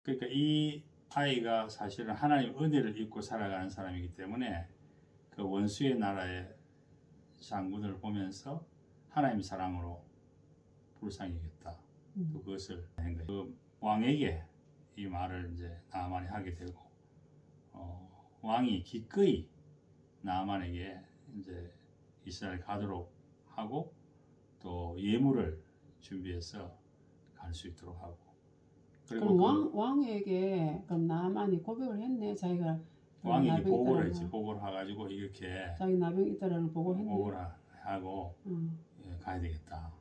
그러니까 이 아이가 사실은 하나님 은혜를 입고 살아가는 사람이기 때문에 그 원수의 나라의 장군을 보면서 하나님 사랑으로 불쌍히 여겼다. 또 그것을 한 거예요. 그 왕에게 이 말을 이제 나아만이 하게 되고, 왕이 기꺼이 나아만에게 이제 이스라엘 가도록 하고 또 예물을 준비해서 갈 수 있도록 하고. 그리고 그럼 왕에게 그럼 나아만이 고백을 했네. 자기가 왕에게 보고를 했지. 보고를 해가지고 이렇게 자기 나병이 있다라는 걸 보고했네. 보고를 하고 가야 되겠다.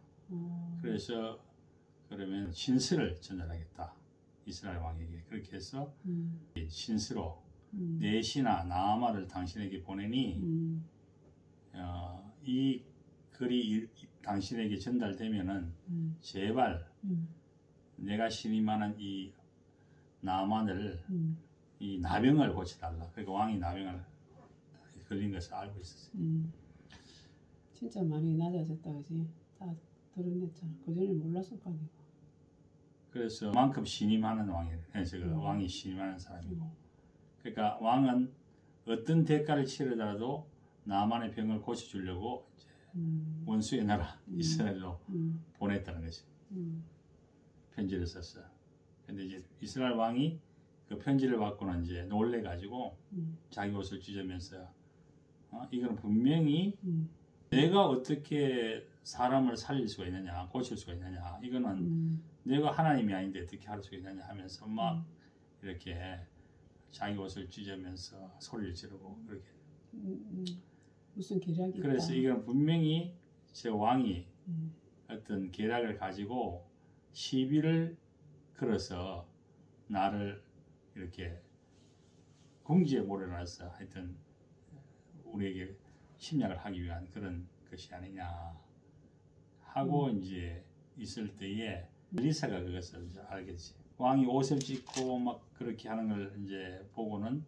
그래서 그러면 신스를 전달하겠다. 이스라엘 왕에게. 그렇게 해서 신스로 내 신하 나아만을 당신에게 보내니 이 글이 당신에게 전달되면은 제발 내가 신임하는 이 나아만을 이 나병을 고쳐달라. 그러니까 왕이 나병을 걸린 것을 알고 있었어요. 진짜 많이 낮아졌다, 그지? 다 드러냈잖아. 그전에 몰랐을 거 아니고. 그래서 그만큼 신임하는 왕이에요. 왕이 신임하는 사람이고. 그러니까 왕은 어떤 대가를 치르더라도 나만의 병을 고쳐주려고 이제 원수의 나라 이스라엘로 보냈다는 거죠. 편지를 썼어. 근데 이제 이스라엘 왕이 그 편지를 받고는 이제 놀래가지고 자기 옷을 찢으면서 이건 분명히 내가 어떻게 사람을 살릴 수가 있느냐, 고칠 수가 있느냐, 이거는 내가 하나님이 아닌데 어떻게 할 수가 있느냐 하면서 막 이렇게 자기 옷을 찢으면서 소리를 지르고 그렇게. 무슨 계략이 있다. 그래서 이건 분명히 제 왕이 어떤 계략을 가지고 시비를 걸어서 나를 이렇게 궁지에 몰아넣어서 하여튼 우리에게 침략을 하기 위한 그런 것이 아니냐 하고 이제 있을 때에 엘리사가 그것을 알겠지. 왕이 옷을 찢고 막 그렇게 하는 걸 이제 보고는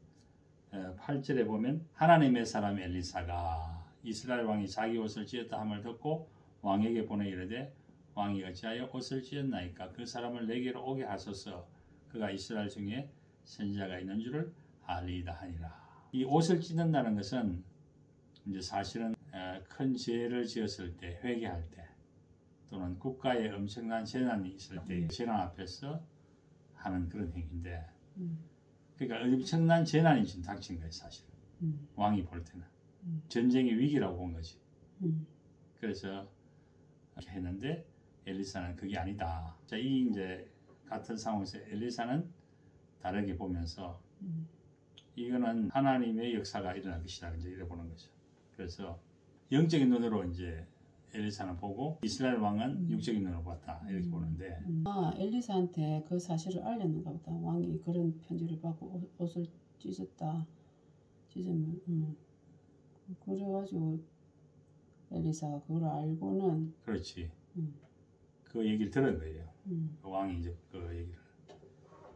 8절에 보면 하나님의 사람 엘리사가 이스라엘 왕이 자기 옷을 찢었다 함을 듣고 왕에게 보내 이르되 왕이 어찌하여 옷을 찢었나이까 그 사람을 내게로 오게 하소서 그가 이스라엘 중에 선지자가 있는 줄을 알리이다 하니라. 이 옷을 찢는다는 것은 이제 사실은 큰 죄를 지었을 때 회개할 때 또는 국가에 엄청난 재난이 있을 때 재난 앞에서 하는 그런 행위인데 그러니까 엄청난 재난이 지금 닥친 거예요 사실. 왕이 볼 때는 전쟁의 위기라고 본 거지. 그래서 이렇게 했는데 엘리사는 그게 아니다. 자, 이 이제 같은 상황에서 엘리사는 다르게 보면서 이거는 하나님의 역사가 일어날 것이다 이제 이래 보는 거죠. 그래서 영적인 눈으로 이제 엘리사는 보고 이스라엘 왕은 육적인 눈으로 봤다 이렇게 보는데. 엘리사한테 그 사실을 알렸는가 보다. 왕이 그런 편지를 받고 옷을 찢었다. 찢으면 그래가지고 엘리사가 그걸 알고는 그렇지. 그 얘기를 들은 거예요. 그 왕이 이제 그 얘기를.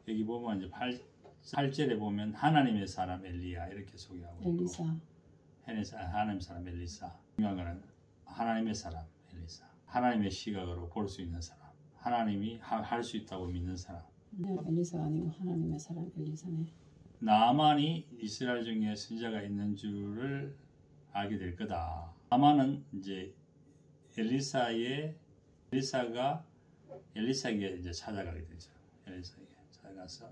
여기 보면 이제 8절에 보면 하나님의 사람 엘리야 이렇게 소개하고 있고 엘리사. 하나님의 사람 엘리사. 중요한 거는 하나님의 사람 엘리사. 하나님의 시각으로 볼 수 있는 사람. 하나님이 할 수 있다고 믿는 사람. 네, 엘리사가 아니고 하나님의 사람 엘리사네. 나아만이 이스라엘 중에 선지자가 있는 줄을 알게 될 거다. 나아만은 이제 엘리사가 엘리사에게 이제 찾아가게 되죠. 엘리사에게 찾아가서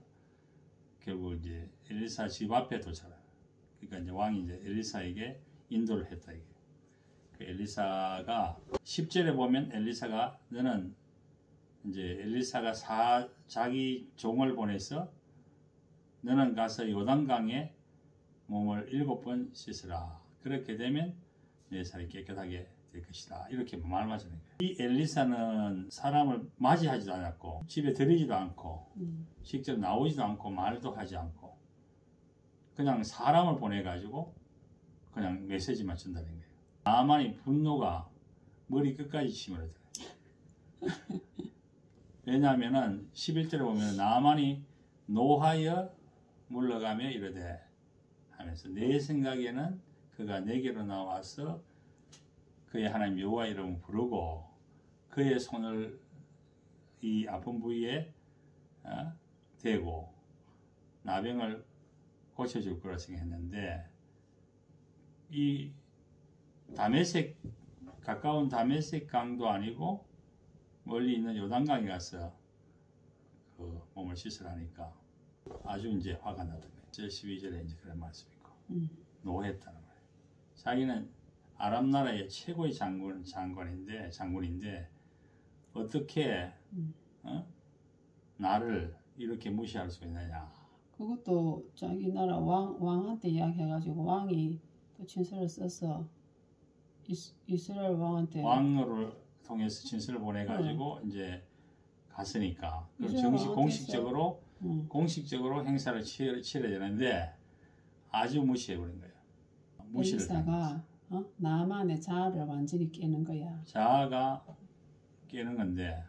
결국 이제 엘리사 집 앞에 도착해요. 그러니까 이제 왕이 이제 엘리사에게 인도를 했다 이게. 그 엘리사가 10절에 보면 엘리사가 너는 이제 엘리사가 자기 종을 보내서 너는 가서 요단강에 몸을 7번 씻으라. 그렇게 되면 내 살이 깨끗하게 될 것이다. 이렇게 말하잖아요. 이 엘리사는 사람을 맞이하지도 않았고 집에 들이지도 않고 직접 나오지도 않고 말도 하지 않고 그냥 사람을 보내가지고 그냥 메시지만 전달한 거예요. 나아만이 분노가 머리 끝까지 치밀어들어요. 왜냐하면은 11절에 보면 나아만이 노하여 물러가며 이르되 하면서 내 생각에는 그가 내게로 나와서 그의 하나님 여호와 이름을 부르고 그의 손을 이 아픈 부위에 되고 나병을 고쳐줄 거라 생각했는데 이 다메섹 가까운 다메섹 강도 아니고 멀리 있는 요단강에 가서 그 몸을 씻으라니까 아주 이제 화가 나거든요. 12절에 이제 그런 말씀이 있고 노했다는 거예요. 자기는 아람 나라의 최고의 장군인데 어떻게 나를 이렇게 무시할 수 있느냐. 그것도 자기 나라 왕한테 이야기해가지고 왕이 또 친서를 써서 이스라엘 왕을 통해서 친서를 보내가지고 이제 갔으니까 그럼 정식 공식적으로 행사를 치러야 되는데 아주 무시해버린 거예요. 무시를 엘리사가 나만의 자아를 완전히 깨는 거야. 자아가 깨는 건데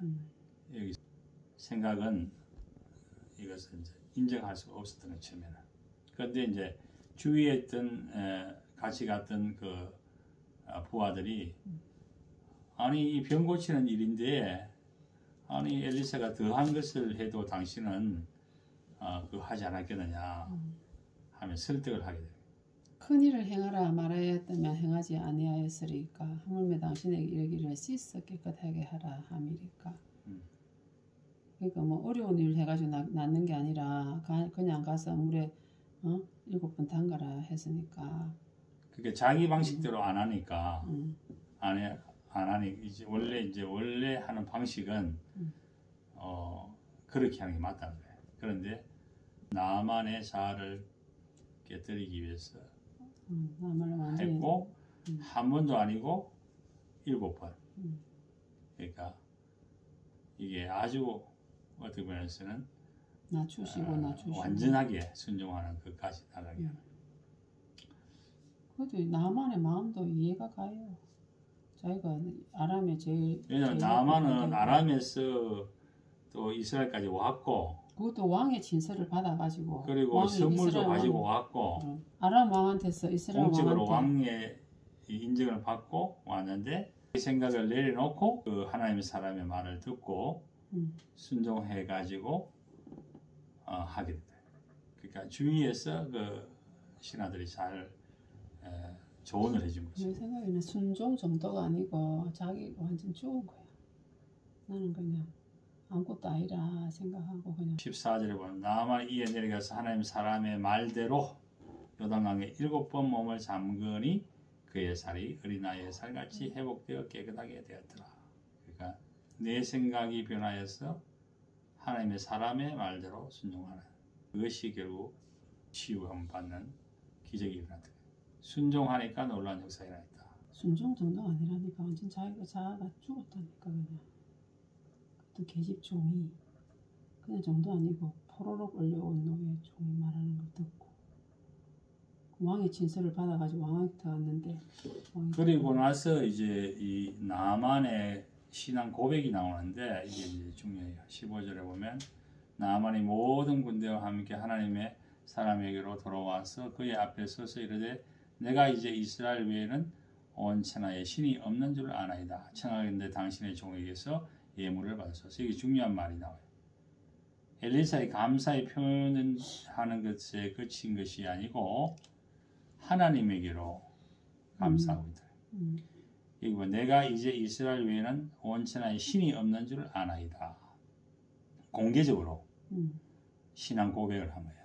여기 생각은 이것은 이제 인정할 수가 없었던 것 처음에는. 그런데 이제 주위에 있던 같이 갔던 그 부하들이 아니 이 병 고치는 일인데 아니 엘리사가 더한 것을 해도 당신은 그거 하지 않았겠느냐 하면 설득을 하게 돼요. 큰 일을 행하라 말아야 했다면 행하지 아니하였으리까 하물며 당신에게 이르기를 씻어 깨끗하게 하라 함이리까. 그러니까 뭐 어려운 일 해가지고 낫는 게 아니라 그냥 가서 물에 7번 담가라 했으니까. 그게 자기 방식대로 안 하니까 안 하니 이제 원래 하는 방식은 그렇게 하는 게 맞다는 거예요. 그런데 나만의 자아를 깨뜨리기 위해서 했고 한 번도 아니고 7번. 그러니까 이게 아주 어떻게 보면서는 낮추시고 완전하게 순종하는 것까지 나가게 하는. 그래도 나만의 마음도 이해가 가요. 자기가 아람에 왜냐면 나만은 아람에서 또 이스라엘까지 왔고 그것도 왕의 진서를 받아가지고 그리고 선물도 가지고 왔고 아람 왕한테서 이스라엘 공적으로 왕한테 왕의 인정을 받고 왔는데 그 생각을 내려놓고 그 하나님의 사람의 말을 듣고 순종해 가지고 하게 됐다. 그러니까 주위에서 그 신하들이 잘 조언을 해준 거죠. 내 생각에는 순종 정도가 아니고 자기 완전 죽은 거야. 나는 그냥 아무것도 아니라 생각하고 그냥. 14절에 보면 나만 이에 내려가서 하나님 사람의 말대로 요단강에 7번 몸을 잠그니 그의 살이 어린아이의 살같이 회복되어 깨끗하게 되었더라. 그러니까 내 생각이 변하여서 하나님의 사람의 말대로 순종하는 그것이 결국 치유함 받는 기적이 일어났다. 순종하니까 놀라운 역사가 일어났다. 순종 정도가 아니라니까 완전 자아가 죽었다니까 그냥. 또 계집종이 그냥 정도 아니고 포로록 올려온 노예 종이 말하는 걸 듣고 왕의 진서를 받아가지고 왕한테 왔는데 그리고 나서 이제 이 나만의 신앙 고백이 나오는데 이게 이제 중요해요. 15절에 보면 나만이 모든 군대와 함께 하나님의 사람에게로 돌아와서 그의 앞에 서서 이르되 내가 이제 이스라엘 외에는 온 천하에 신이 없는 줄 아나이다. 청하건대 당신의 종에게서 예물을 받으소서. 이게 중요한 말이 나와요. 엘리사의 감사의 표현을 하는 것에 그친 것이 아니고 하나님에게로 감사하고 있다. 이거 내가 이제 이스라엘 외에는 온 천하에 신이 없는 줄 아나이다. 공개적으로 신앙 고백을 한 거야.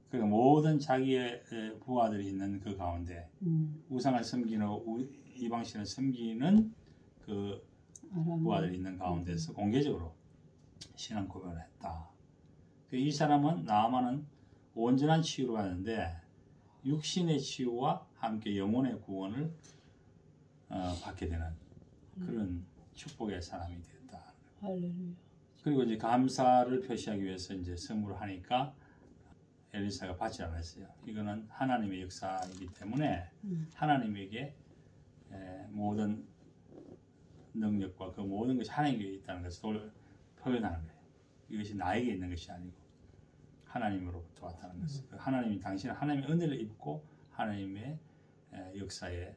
그러니까 모든 자기의 부하들이 있는 그 가운데 우상을 섬기는 이방신을 섬기는 그 부하들이 있는 가운데서 공개적으로 신앙 고백을 했다. 이 사람은 나아만은 온전한 치유를 받는데 육신의 치유와 함께 영혼의 구원을 받게 되는 그런 축복의 사람이 되었다. 할렐루야. 그리고 이제 감사를 표시하기 위해서 이제 선물을 하니까 엘리사가 받지 않았어요. 이거는 하나님의 역사이기 때문에 하나님에게 모든 능력과 그 모든 것이 하나님에게 있다는 것을 표현하는 거예요. 이것이 나에게 있는 것이 아니고 하나님으로부터 왔다는 것을. 하나님이 당신은 하나님의 은혜를 입고 하나님의 역사에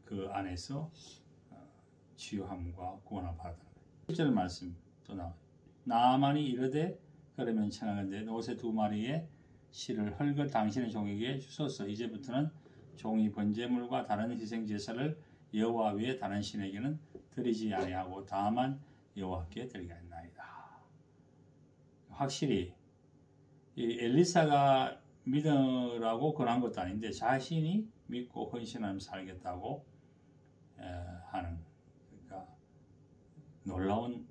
그 안에서 치유함과 구원을 받았다는 거예요. 1절 말씀 또 나와요. 나아만이 이르되 그러면 청하건대 노새 2마리의 실을 흙을 당신의 종에게 주소서. 이제부터는 종이 번제물과 다른 희생 제사를 여호와 외에 다른 신에게는 드리지 아니하고 다만 여호와께 드리겠나이다. 확실히 이 엘리사가 믿으라고 권한 것도 아닌데 자신이 믿고 헌신하며 살겠다고 하는, 그러니까 놀라운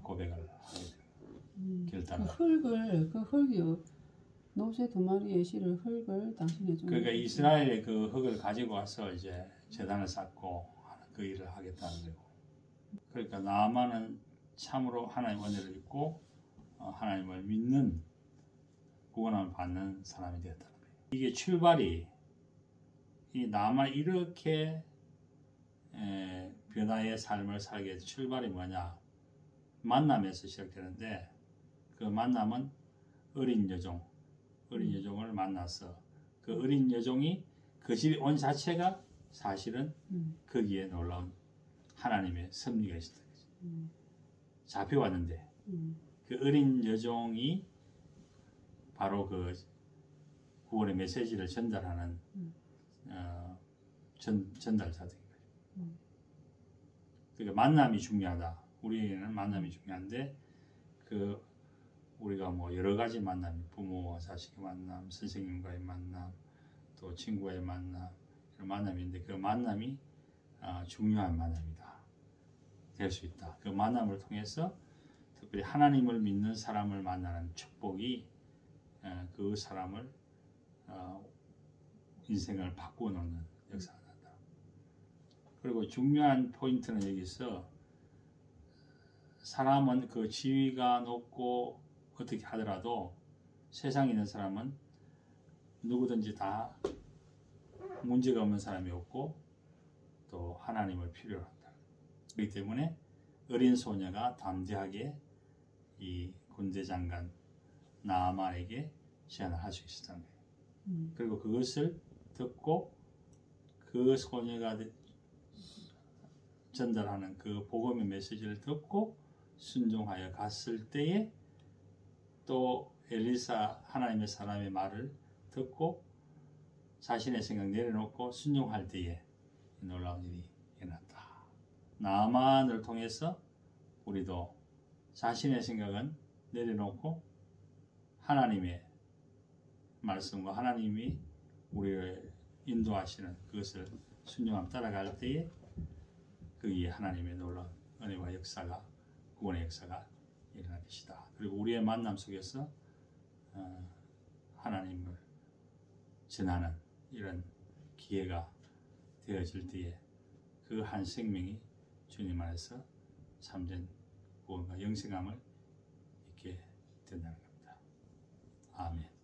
고백을 하게 됩니다. 결단을. 그 흙이 노새 2마리의 실을 흙을 당신의 종에게. 그러니까 이스라엘의 그 흙을 가지고 와서 이제 제단을 쌓고 그 일을 하겠다는 거고. 그러니까 나아만은 참으로 하나님 은혜를 입고 하나님을 믿는, 구원을 받는 사람이 되었다는 거예요. 이게 출발이, 이 나아만 이렇게 변화의 삶을 살게 해서 출발이 뭐냐? 만남에서 시작되는데, 그 만남은 어린 여종을 만나서 그 어린 여종이 그 집에 온 자체가 사실은 거기에 놀라운 하나님의 섭리가 있었던 거죠. 잡혀왔는데 그 어린 여종이 바로 그 구원의 메시지를 전달하는 전달자들인 거죠. 그러니까 만남이 중요하다. 우리에게는 만남이 중요한데 그 우리가 뭐 여러 가지 만남, 부모와 자식의 만남, 선생님과의 만남, 또 친구와의 만남, 이런 만남인데 그 만남이 중요한 만남이다. 될 수 있다. 그 만남을 통해서 특별히 하나님을 믿는 사람을 만나는 축복이 그 사람을 인생을 바꾸어 놓는 역사가 난다. 그리고 중요한 포인트는 여기서 사람은 그 지위가 높고 어떻게 하더라도 세상에 있는 사람은 누구든지 다 문제가 없는 사람이 없고 또 하나님을 필요로 한다. 그렇기 때문에 어린 소녀가 담대하게 이 군대 장관 나아만에게 제안을 할 수 있었던 거예요. 그리고 그것을 듣고 그 소녀가 전달하는 그 복음의 메시지를 듣고 순종하여 갔을 때에 또 엘리사 하나님의 사람의 말을 듣고 자신의 생각 내려놓고 순종할 때에 놀라운 일이 일어났다. 나아만을 통해서 우리도 자신의 생각은 내려놓고 하나님의 말씀과 하나님이 우리를 인도하시는 그것을 순종하며 따라갈 때에 거기에 하나님의 놀라운 은혜와 역사가, 구원의 역사가 일어날 것이다. 그리고 우리의 만남 속에서 하나님을 전하는 이런 기회가 되어질 때에 그 한 생명이 주님 안에서 참된 구원과 영생함을 있게 된다는 겁니다. 아멘.